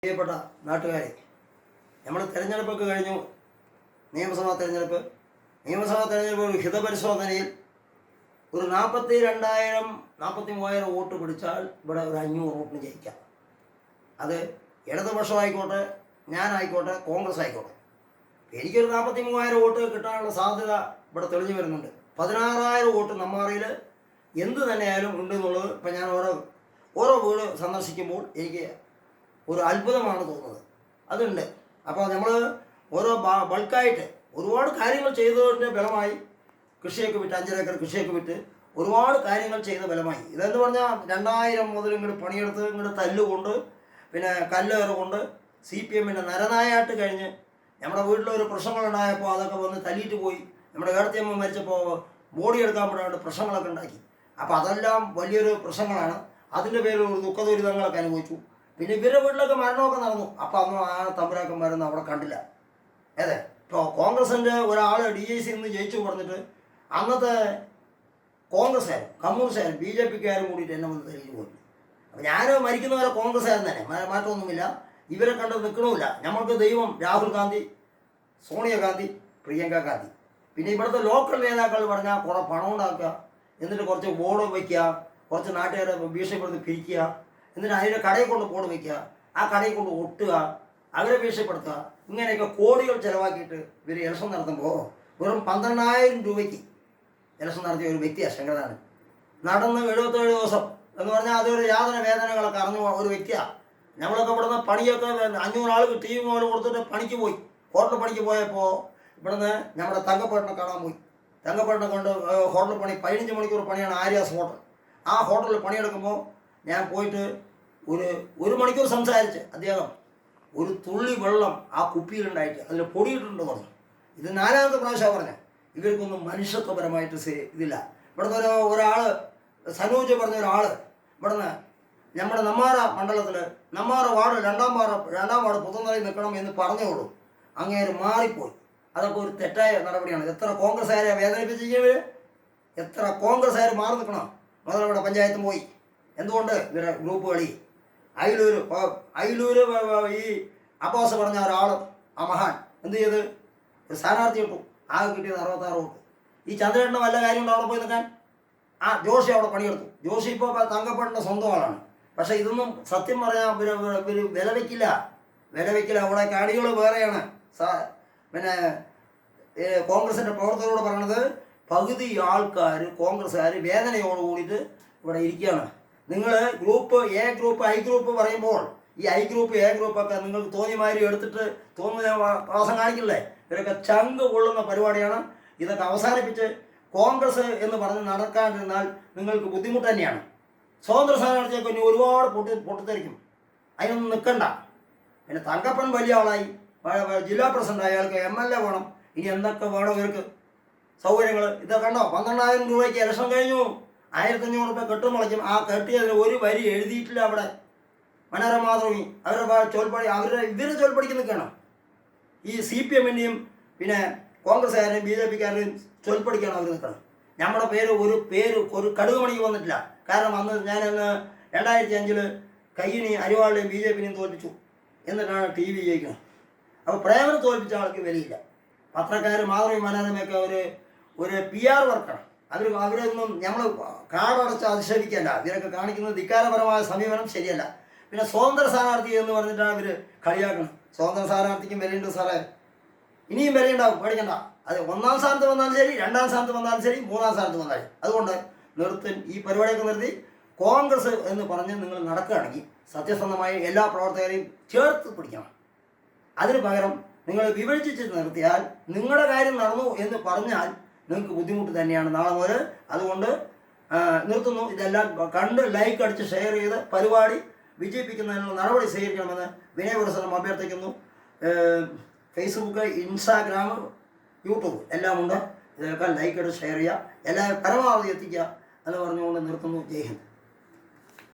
പ്രിയപ്പെട്ട നാട്ടുകാരെ, നമ്മൾ തിരഞ്ഞെടുപ്പൊക്കെ കഴിഞ്ഞു. നിയമസഭാ തെരഞ്ഞെടുപ്പ് ഒരു ഹിതപരിശോധനയിൽ ഒരു 42,000-43,000 വോട്ട് പിടിച്ചാൽ ഇവിടെ ഒരു 500 വോട്ടിന് ജയിക്കാം. അത് ഇടതുപക്ഷമായിക്കോട്ടെ, ഞാനായിക്കോട്ടെ, കോൺഗ്രസ് ആയിക്കോട്ടെ. എനിക്കൊരു 43,000 വോട്ട് കിട്ടാനുള്ള സാധ്യത ഇവിടെ തെളിഞ്ഞു വരുന്നുണ്ട്. 16,000 വോട്ട് നമ്മാറിയിൽ എന്ത് തന്നെയായാലും ഉണ്ട് എന്നുള്ളത് ഇപ്പം ഞാൻ ഓരോ വീട് സന്ദർശിക്കുമ്പോൾ എനിക്ക് ഒരു അത്ഭുതമാണ് തോന്നുന്നത്. അതുണ്ട്. അപ്പോൾ നമ്മൾ ഓരോ ബൾക്കായിട്ട് ഒരുപാട് കാര്യങ്ങൾ ചെയ്തതിൻ്റെ ബലമായി കൃഷിയൊക്കെ വിറ്റ് 5 ഏക്കർ കൃഷിയൊക്കെ വിറ്റ് ഒരുപാട് കാര്യങ്ങൾ ചെയ്ത ബലമായി. ഇതെന്ന് പറഞ്ഞാൽ 2000 മുതൽ ഇങ്ങോട്ട് പണിയെടുത്ത് ഇങ്ങോട്ട് തല്ലുകൊണ്ട് പിന്നെ കല്ലേറ് കൊണ്ട് CPMൻ്റെ നരനായാട്ട് കഴിഞ്ഞ് നമ്മുടെ വീട്ടിലൊരു പ്രശ്നങ്ങളുണ്ടായപ്പോൾ അതൊക്കെ വന്ന് തല്ലിയിട്ട് പോയി. നമ്മുടെ ഏടത്തിയമ്മ മരിച്ചപ്പോൾ ബോഡി എടുക്കാൻ പറ്റാണ്ട് പ്രശ്നങ്ങളൊക്കെ ഉണ്ടാക്കി. അപ്പോൾ അതെല്ലാം വലിയൊരു പ്രശ്നങ്ങളാണ്. അതിൻ്റെ പേരിൽ ഒരു ദുഃഖദുരിതങ്ങളൊക്കെ അനുഭവിച്ചു. പിന്നെ ഇവരുടെ വീട്ടിലൊക്കെ മരണമൊക്കെ നടന്നു. അപ്പം അന്ന് ആ തമ്പുരാക്കന്മാരൊന്നും അവിടെ കണ്ടില്ല. അതെ, ഇപ്പോൾ കോൺഗ്രസിൻ്റെ ഒരാൾ DIC നിന്ന് ജയിച്ചു പറഞ്ഞിട്ട് അന്നത്തെ കോൺഗ്രസ്സുകാരും കമ്മ്യൂണിസ്റ്റുകാരും BJPക്കാരും കൂടിയിട്ട് എന്നെ വന്ന് തെളിഞ്ഞു പോയി. അപ്പം ഞാൻ മരിക്കുന്നവരെ കോൺഗ്രസ്സുകാരൻ തന്നെ, മാറ്റമൊന്നുമില്ല. ഇവരെ കണ്ട് നിൽക്കണമില്ല. നമ്മൾക്ക് ദൈവം രാഹുൽ ഗാന്ധി, സോണിയാഗാന്ധി, പ്രിയങ്ക ഗാന്ധി. പിന്നെ ഇവിടുത്തെ ലോക്കൽ നേതാക്കൾ പറഞ്ഞാൽ കുറേ പണം ഉണ്ടാക്കുക, എന്നിട്ട് കുറച്ച് ബോർഡ് വയ്ക്കുക, കുറച്ച് നാട്ടുകാരെ ഭീഷണിപ്പെടുത്തി പിരിക്കുക, എന്നിട്ട് അതിൻ്റെ കടയിൽ കൊണ്ട് ബോർഡ് വയ്ക്കുക, ആ കടയിൽ കൊണ്ട് ഒട്ടുക, അവരെ ഭീഷണിപ്പെടുത്തുക. ഇങ്ങനെയൊക്കെ കോടികൾ ചിലവാക്കിയിട്ട് ഇവർ ഇലക്ഷൻ നടത്തുമ്പോൾ വെറും 12,000 രൂപയ്ക്ക് ഇലക്ഷൻ നടത്തിയ ഒരു വ്യക്തിയാണ് ശങ്കരനാണ്. നടന്ന് 77 ദിവസം എന്ന് പറഞ്ഞാൽ അതൊരു യാതന വേദനകളൊക്കെ അറിഞ്ഞ ഒരു വ്യക്തിയാണ്. നമ്മളൊക്കെ ഇവിടുന്ന് പണിയൊക്കെ 500 ആൾക്ക് ടീം പോലെ കൊടുത്തിട്ട് പണിക്ക് പോയി. ഹോട്ടൽ പണിക്ക് പോയപ്പോൾ ഇവിടുന്ന് നമ്മുടെ തങ്കപ്പേട്ടനെ കാണാൻ പോയി. തങ്കപ്പേട്ടനെ കൊണ്ട് ഹോട്ടൽ പണി 15 മണിക്കൂർ പണിയാണ് ആര്യാസ് ഹോട്ടൽ. ആ ഹോട്ടലിൽ പണിയെടുക്കുമ്പോൾ ഞാൻ പോയിട്ട് ഒരു മണിക്കൂർ സംസാരിച്ച് അദ്ദേഹം ഒരു തുള്ളി വെള്ളം ആ കുപ്പിയിലുണ്ടായിട്ട് അതിൽ പൊടിയിട്ടുണ്ട് പറഞ്ഞു. ഇത് 4ാമത്തെ പ്രാവശ്യം പറഞ്ഞത്. ഇവർക്കൊന്നും മനുഷ്യത്വപരമായിട്ട് ഇതില്ല. ഇവിടുന്ന് ഒരാൾ സനൂജ് പറഞ്ഞ ഒരാൾ ഇവിടുന്ന് നമ്മുടെ നെമ്മാറ മണ്ഡലത്തിൽ നെമ്മാറ വാർഡ് രണ്ടാം വാർഡ് പുതുന്നതിൽ നിൽക്കണം എന്ന് പറഞ്ഞോളൂ. അങ്ങേര് മാറിപ്പോയി. അതൊക്കെ ഒരു തെറ്റായ നടപടിയാണ്. എത്ര കോൺഗ്രസ്സുകാരെ വേദനിപ്പിച്ചിരിക്കുന്നവർ, എത്ര കോൺഗ്രസ്സുകാർ മാറി നിൽക്കണം. മുതൽ ഇവിടെ പഞ്ചായത്തും പോയി. എന്തുകൊണ്ട്? ഇവരുടെ ഗ്രൂപ്പ് കളി. അയിലൂര് ഈ അബ്ബാസ് പറഞ്ഞ ഒരാൾ ആ മഹാൻ എന്ത് ചെയ്ത് ഒരു സ്ഥാനാർത്ഥി ഇട്ടു. ആകെ കിട്ടിയത് 66 വോട്ട്. ഈ ചന്ദ്രേട്ടന് വല്ല കാര്യം ഉണ്ട് അവിടെ പോയി നിൽക്കാൻ? ജോഷി അവിടെ പണിയെടുത്തു. ജോഷി ഇപ്പോൾ തങ്കപ്പേട്ടൻ്റെ സ്വന്തം ആളാണ്. പക്ഷേ ഇതൊന്നും സത്യം പറഞ്ഞാൽ വില വയ്ക്കില്ല. അവിടെ കാടികൾ വേറെയാണ്. പിന്നെ കോൺഗ്രസിൻ്റെ പ്രവർത്തകരോട് പറയണത് പകുതി ആൾക്കാർ കോൺഗ്രസ്സുകാർ വേദനയോട് കൂടിയിട്ട് ഇവിടെ ഇരിക്കുകയാണ്. നിങ്ങൾ group A group I group പറയുമ്പോൾ ഈ I ഗ്രൂപ്പ് A ഗ്രൂപ്പൊക്കെ നിങ്ങൾക്ക് തോന്നിയമാതിരി എടുത്തിട്ട് തോന്നുന്ന പ്രാസം കാണിക്കില്ലേ? ഇവരൊക്കെ ചങ്ക് കൊള്ളുന്ന പരിപാടിയാണ്. ഇതൊക്കെ അവസാനിപ്പിച്ച് കോൺഗ്രസ് എന്ന് പറഞ്ഞ് നടക്കാതിരുന്നാൽ നിങ്ങൾക്ക് ബുദ്ധിമുട്ട് തന്നെയാണ്. സ്വതന്ത്ര സ്ഥാനാർത്ഥിയൊക്കെ ഇനി ഒരുപാട് പൊട്ടിത്തെറിക്കും. അതിനൊന്നും നിൽക്കണ്ട. പിന്നെ തങ്കപ്പൻ വലിയ ആളായി, ജില്ലാ പ്രസിഡന്റ്, അയാൾക്ക് MLA വേണം. ഇനി എന്തൊക്കെ വേണം ഇവർക്ക് സൗകര്യങ്ങൾ? ഇതൊക്കെ കണ്ടോ? 12,000 രൂപയ്ക്ക് ഇലക്ഷൻ കഴിഞ്ഞു. 1,500 രൂപ കെട്ടും മുളയ്ക്കും. ആ കെട്ടിയതിന് ഒരു വരി എഴുതിയിട്ടില്ല അവിടെ. മനോരമാതൃഭൂമി ഇവരെ ചോൽപ്പടിക്ക് നിൽക്കണം. ഈ CPMൻ്റെയും പിന്നെ കോൺഗ്രസ്സുകാരുടെയും BJPക്കാരുടെയും ചോൽപ്പടിക്കാണ് അവർ നിൽക്കണം. നമ്മുടെ ഒരു കടുക് മണിക്ക് വന്നിട്ടില്ല. കാരണം അന്ന് ഞാനന്ന് 2005 കയ്യിനി അരിവാളിനെയും BJPനെയും തോൽപ്പിച്ചു. എന്നിട്ടാണ് TV ജയിക്കുന്നത്. അപ്പോൾ പ്രേമനെ തോൽപ്പിച്ച ആൾക്ക് വിലയില്ല. പത്രക്കാർ മാതൃഭൂമി മനോരമയൊക്കെ ഒരു PR വർക്കാണ്. അവരൊന്നും നമ്മൾ കാടടച്ച് അധിക്ഷേപിക്കല്ല. ഇവരൊക്കെ കാണിക്കുന്നത് ധിക്കാരപരമായ സമീപനം ശരിയല്ല. പിന്നെ സ്വതന്ത്ര സ്ഥാനാർത്ഥി എന്ന് പറഞ്ഞിട്ടാണ് ഇവർ കളിയാക്കണം. സ്വതന്ത്ര സ്ഥാനാർത്ഥിക്കും വിലയുണ്ട് സാറേ, ഇനിയും വിലയുണ്ടാവും, പേടിക്കണ്ട. അത് 1ാം സ്ഥാനത്ത് വന്നാലും ശരി, 2ാം സ്ഥാനത്ത് വന്നാലും ശരി, 3ാം സ്ഥാനത്ത് വന്നാലും. അതുകൊണ്ട് ഈ പരിപാടിയൊക്കെ നിർത്തി കോൺഗ്രസ് എന്ന് പറഞ്ഞ് നിങ്ങൾ നടക്കുകയാണെങ്കിൽ സത്യസന്ധമായി എല്ലാ പ്രവർത്തകരെയും ചേർത്ത് പിടിക്കണം. അതിന് പകരം നിങ്ങൾ വിഭജിച്ച് നിർത്തിയാൽ നിങ്ങളുടെ കാര്യം നടന്നു എന്ന് പറഞ്ഞാൽ നിങ്ങൾക്ക് ബുദ്ധിമുട്ട് തന്നെയാണ് നാളെ മുതൽ. അതുകൊണ്ട് നിർത്തുന്നു. ഇതെല്ലാം കണ്ട് ലൈക്ക് അടിച്ച് ഷെയർ ചെയ്ത് പരിപാടി വിജയിപ്പിക്കുന്നതിനുള്ള നടപടി സ്വീകരിക്കണമെന്ന് വിനയപുരസരം അഭ്യർത്ഥിക്കുന്നു. ഫേസ്ബുക്ക്, ഇൻസ്റ്റാഗ്രാം, യൂട്യൂബ് എല്ലാം ഉണ്ട്. ഇതൊക്കെ ലൈക്ക് അടിച്ച് ഷെയർ ചെയ്യുക, എല്ലാവരും പരമാവധി എത്തിക്കുക എന്ന് പറഞ്ഞുകൊണ്ട് നിർത്തുന്നു. ജയ് ഹിന്ദ്.